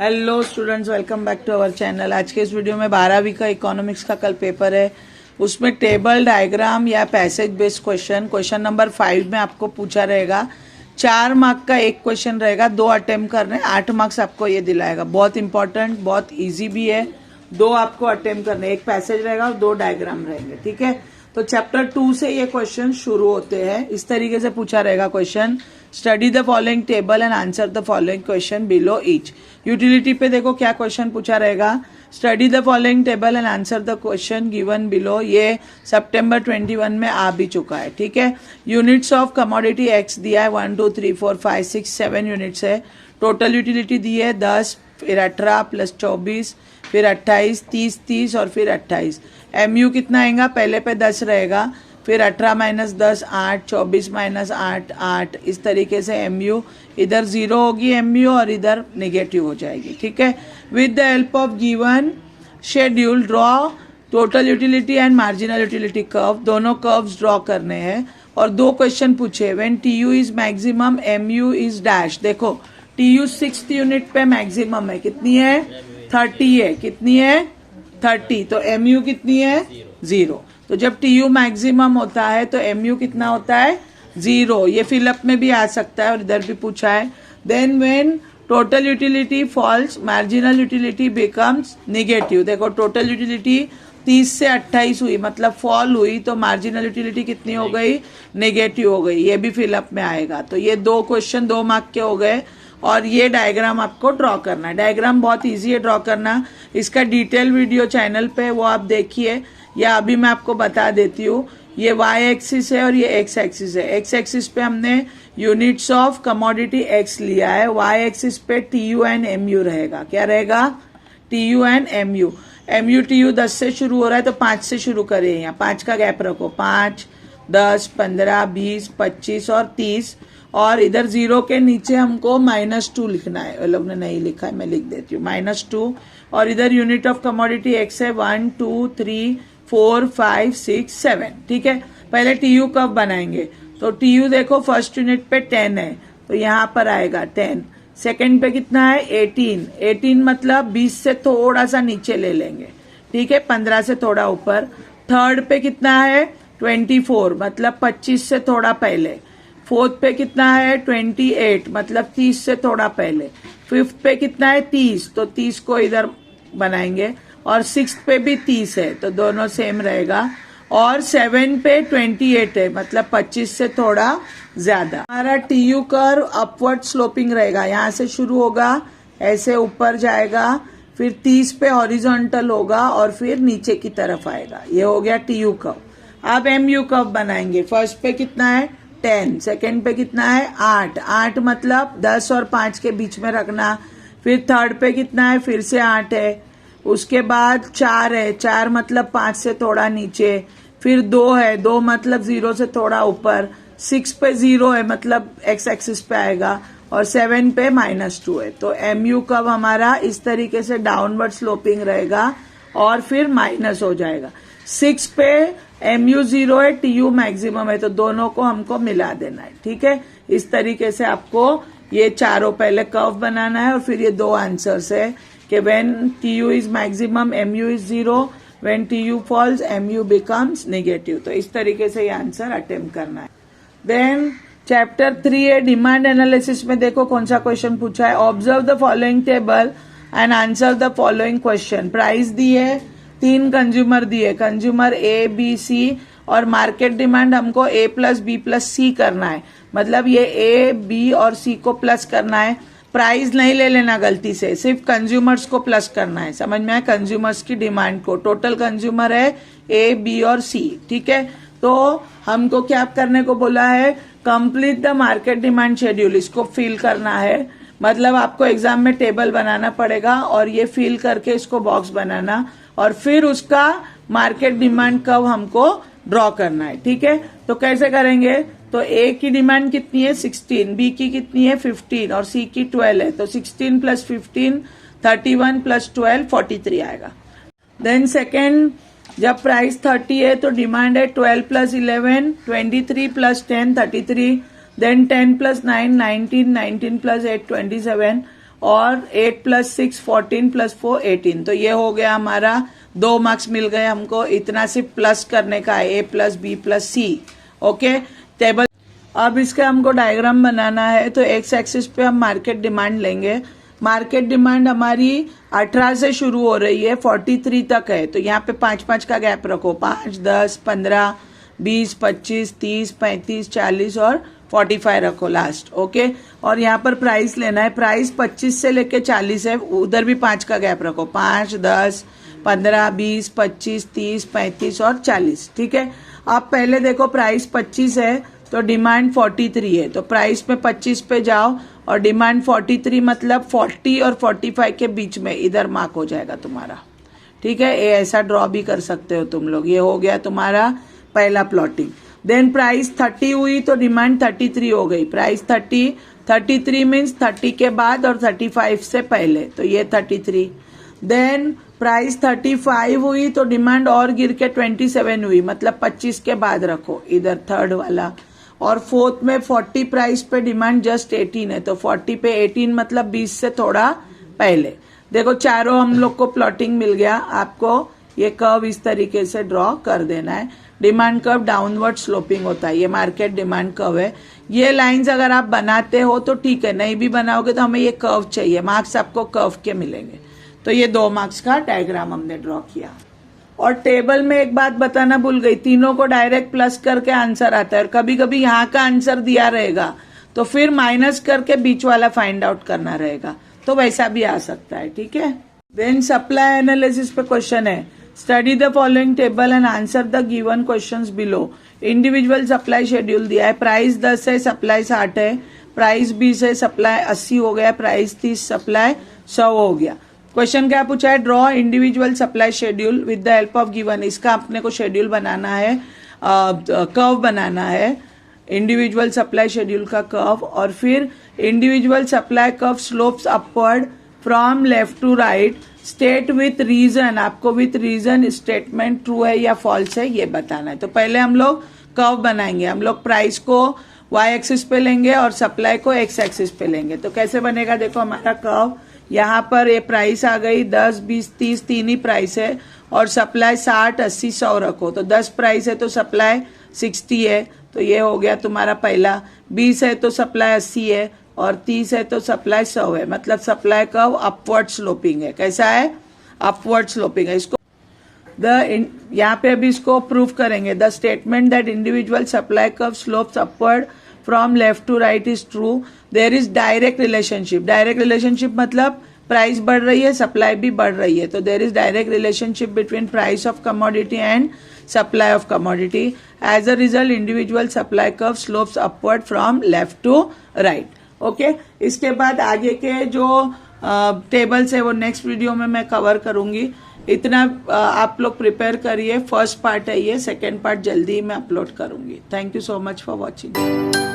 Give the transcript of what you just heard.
Hello students, welcome back to our channel. आज के इस वीडियो में 12वीं का इकोनॉमिक्स का कल पेपर है, उसमें टेबल डायग्राम या पैसेज बेस्ड क्वेश्चन नंबर 5 में आपको पूछा रहेगा। 4 मार्क का एक क्वेश्चन रहेगा, 2 अटेम्प्ट करने, 8 मार्क्स आपको ये दिलाएगा। बहुत इंपॉर्टेंट, बहुत ईजी भी है। 2 आपको अटेम्प्ट करने, एक पैसेज रहेगा और 2 डायग्राम रहेंगे, ठीक है। तो चैप्टर 2 से ये क्वेश्चन शुरू होते हैं। इस तरीके से पूछा रहेगा question, study the following table and answer the following question below each. Utility पे देखो क्या क्वेश्चन पूछा रहेगा, study the following table and answer the question given below. ये सितंबर 21 में आ भी चुका है, ठीक है। यूनिट्स ऑफ कमोडिटी एक्स दिया है, 1 2 3 4 5 6 7 यूनिट्स है। टोटल यूटिलिटी दी है 10, फिर 18 प्लस 24, फिर 28, 30 30 और फिर 28। एमयू कितना आएगा, पहले पे 10 रहेगा, फिर 18 माइनस 10 8, 24 माइनस 8 8। इस तरीके से एमयू इधर 0 होगी एमयू और इधर नेगेटिव हो जाएगी, ठीक है। With the help of given schedule draw total utility and marginal utility curve. दोनों कर्व्स ड्रॉ करने हैं और 2 क्वेश्चन पूछे। When TU is maximum MU is dash. देखो टीयू 6th यूनिट पे मैक्सिमम है, कितनी है 30 है, कितनी है 30। तो एमयू कितनी है 0। तो जब टीयू मैक्सिमम होता है तो एमयू कितना होता है 0। ये फिलअप में भी आ सकता है और इधर भी पूछा है। Then when total utility falls marginal utility becomes negative. देखो टोटल यूटिलिटी 30 से 28 हुई, मतलब फॉल हुई, तो मार्जिनल यूटिलिटी कितनी हो गई, नेगेटिव हो गई। ये भी फिलअप में आएगा। तो ये 2 क्वेश्चन 2 मार्क के हो गए और ये डायग्राम आपको ड्रॉ करना है। डायग्राम बहुत इजी है ड्रॉ करना। इसका डिटेल वीडियो चैनल पे वो आप देखिए, या अभी मैं आपको बता देती हूँ। ये वाई एक्सिस है और ये एक्स एक्सिस है। एक्स एक्सिस पे हमने यूनिट्स ऑफ कमोडिटी एक्स लिया है, वाई एक्सिस पे टीयू एंड एमयू रहेगा। क्या रहेगा, TU and MU. MU TU 10 से शुरू हो रहा है तो 5 से शुरू करें, यहाँ 5 का गैप रखो, 5 10 15 20 25 और 30। और इधर 0 के नीचे हमको -2 लिखना है। वो लोग ने नहीं लिखा है, मैं लिख देती हूँ -2। और इधर यूनिट ऑफ कमोडिटी एक्स है 1 2 3 4 5 6 7, ठीक है। पहले टीयू कब बनाएंगे, तो टीयू देखो फर्स्ट यूनिट पे 10 है तो यहाँ पर आएगा 10। सेकंड पे कितना है 18, 18 मतलब 20 से थोड़ा सा नीचे ले लेंगे, ठीक है, 15 से थोड़ा ऊपर। थर्ड पे कितना है 24, मतलब 25 से थोड़ा पहले। फोर्थ पे कितना है 28, मतलब 30 से थोड़ा पहले। फिफ्थ पे कितना है 30, तो 30 को इधर बनाएंगे। और 6th पे भी 30 है तो दोनों सेम रहेगा। और 7 पे 28 है, मतलब 25 से थोड़ा ज्यादा। हमारा टीयू कर्व अपवर्ड स्लोपिंग रहेगा, यहाँ से शुरू होगा ऐसे ऊपर जाएगा, फिर 30 पे हॉरिजॉन्टल होगा और फिर नीचे की तरफ आएगा। ये हो गया टीयू कर्व। अब एमयू कर्व बनाएंगे। फर्स्ट पे कितना है 10, सेकेंड पे कितना है 8, 8 मतलब 10 और 5 के बीच में रखना। फिर थर्ड पे कितना है, फिर से 8 है। उसके बाद 4 है, 4 मतलब 5 से थोड़ा नीचे। फिर 2 है, 2 मतलब 0 से थोड़ा ऊपर। 6 पे 0 है, मतलब एक्स एक्सिस पे आएगा। और 7 पे -2 है। तो एमयू कब हमारा इस तरीके से डाउनवर्ड स्लोपिंग रहेगा और फिर माइनस हो जाएगा। 6 पे एमयू 0 है, टीयू मैक्सिमम है, तो दोनों को हमको मिला देना है, ठीक है। इस तरीके से आपको ये चारों पहले कर्व बनाना है और फिर ये 2 आंसर्स है कि when TU is maximum MU is 0, when TU falls MU becomes negative. तो इस तरीके से ये आंसर अटेम्प्ट करना है। देन चैप्टर 3 है डिमांड एनालिसिस में। देखो कौन सा क्वेश्चन पूछा है, observe the following table and answer the following question. Price दी है, 3 कंज्यूमर दिए, कंज्यूमर ए बी सी, और मार्केट डिमांड हमको A plus B plus C करना है, मतलब ये A B और C को प्लस करना है। प्राइस नहीं ले लेना गलती से, सिर्फ कंज्यूमर्स को प्लस करना है। समझ में आया, कंज्यूमर्स की डिमांड को। टोटल कंज्यूमर है A B और C, ठीक है। तो हमको क्या करने को बोला है, complete the market demand schedule. इसको फिल करना है, मतलब आपको एग्जाम में टेबल बनाना पड़ेगा और ये फिल करके इसको बॉक्स बनाना और फिर उसका मार्केट डिमांड कर्व हमको ड्रॉ करना है, ठीक है। तो कैसे करेंगे, तो ए की डिमांड कितनी है 16, बी की कितनी है 15 और सी की 12 है। तो 16 प्लस 15 31 प्लस 12 43 आएगा। देन सेकेंड, जब प्राइस 30 है तो डिमांड है 12 plus 11 23 plus 10 33, then 10 plus 9 19 19 plus 8 27 और 8 + 6 14 + 4 18। तो ये हो गया हमारा 2 मार्क्स मिल गए हमको। इतना सिर्फ प्लस करने का है, A + B + C। Okay, table. अब इसका हमको डायग्राम बनाना है। तो एक्स एक्सिस पे हम मार्केट डिमांड लेंगे। मार्केट डिमांड हमारी 18 से शुरू हो रही है, 43 तक है। तो यहाँ पे 5-5 का गैप रखो, 5, 10, 15, 20, 25, 30, 35, 40 और 45 रखो लास्ट। ओके, और यहाँ पर प्राइस लेना है। प्राइस 25 से लेके 40 है, उधर भी 5 का गैप रखो, 5, 10, 15, 20, 25, 30, 35 और 40। ठीक है, आप पहले देखो प्राइस 25 है तो डिमांड 43 है। तो प्राइस में 25 पे जाओ और डिमांड 43, मतलब 40 और 45 के बीच में इधर मार्क हो जाएगा तुम्हारा। ठीक है, ये ऐसा ड्रॉ भी कर सकते हो तुम लोग। ये हो गया तुम्हारा पहला प्लॉटिंग। देन प्राइस 30 हुई तो डिमांड 33 हो गई। प्राइस 33 मीन्स 30 के बाद और 35 से पहले, तो ये 33। देन प्राइस 35 हुई तो डिमांड और गिर के 27 हुई, मतलब 25 के बाद रखो इधर थर्ड वाला। और फोर्थ में 40 प्राइस पे डिमांड जस्ट 18 है, तो 40 पे 18 मतलब 20 से थोड़ा पहले। देखो चारों हम लोग को प्लॉटिंग मिल गया। आपको ये कर्व इस तरीके से ड्रॉ कर देना है। डिमांड कर्व डाउनवर्ड स्लोपिंग होता है, ये मार्केट डिमांड कर्व है। ये लाइंस अगर आप बनाते हो तो ठीक है, नहीं भी बनाओगे तो हमें ये कर्व चाहिए। मार्क्स आपको कर्व के मिलेंगे। तो ये 2 मार्क्स का डायग्राम हमने ड्रॉ किया। और टेबल में एक बात बताना भूल गई, तीनों को डायरेक्ट प्लस करके आंसर आता है, और कभी कभी यहाँ का आंसर दिया रहेगा तो फिर माइनस करके बीच वाला फाइंड आउट करना रहेगा, तो वैसा भी आ सकता है। ठीक है, देन सप्लाई एनालिसिस पे क्वेश्चन है, study the following table and answer the given questions below. Individual supply schedule दिया है, प्राइस 10 है, सप्लाई 60 है, प्राइस 20 है, सप्लाई 80 हो गया, प्राइस 30, सप्लाई 100 हो गया। क्वेश्चन क्या पूछा है, draw individual supply schedule with the help of given. इसका अपने को शेड्यूल बनाना है, कर्व बनाना है, इंडिविजुअल सप्लाई शेड्यूल का कर्व। और फिर individual supply curve slopes upward from left to right, state with reason. आपको विथ रीजन स्टेटमेंट ट्रू है या फॉल्स है ये बताना है। तो पहले हम लोग कर्व बनाएंगे। हम लोग प्राइस को y एक्सिस पे लेंगे और सप्लाई को x एक्सिस पे लेंगे। तो कैसे बनेगा, देखो हमारा कर्व, यहाँ पर ये प्राइस आ गई 10, 20, 30, 3 ही प्राइस है, और सप्लाई 60, 80, 100 रखो। तो 10 प्राइस है तो सप्लाई 60 है, तो ये हो गया तुम्हारा पहला। 20 है तो सप्लाई 80 है, और 30 है तो सप्लाई 100 है, मतलब सप्लाई कर्व अपवर्ड स्लोपिंग है। कैसा है, अपवर्ड स्लोपिंग है। इसको यहाँ पे अभी इसको प्रूव करेंगे। The statement that individual supply curve slopes upward from left to right is true. There is direct relationship. Direct relationship मतलब प्राइस बढ़ रही है, सप्लाई भी बढ़ रही है, तो there is direct relationship between price of commodity and supply of commodity. As a result individual supply curve slopes upward from left to right. Okay, इसके बाद आगे के जो टेबल्स है वो नेक्स्ट वीडियो में मैं कवर करूंगी। इतना आप लोग प्रिपेयर करिए। फर्स्ट पार्ट है ये, सेकेंड पार्ट जल्दी ही मैं अपलोड करूंगी। Thank you so much for watching.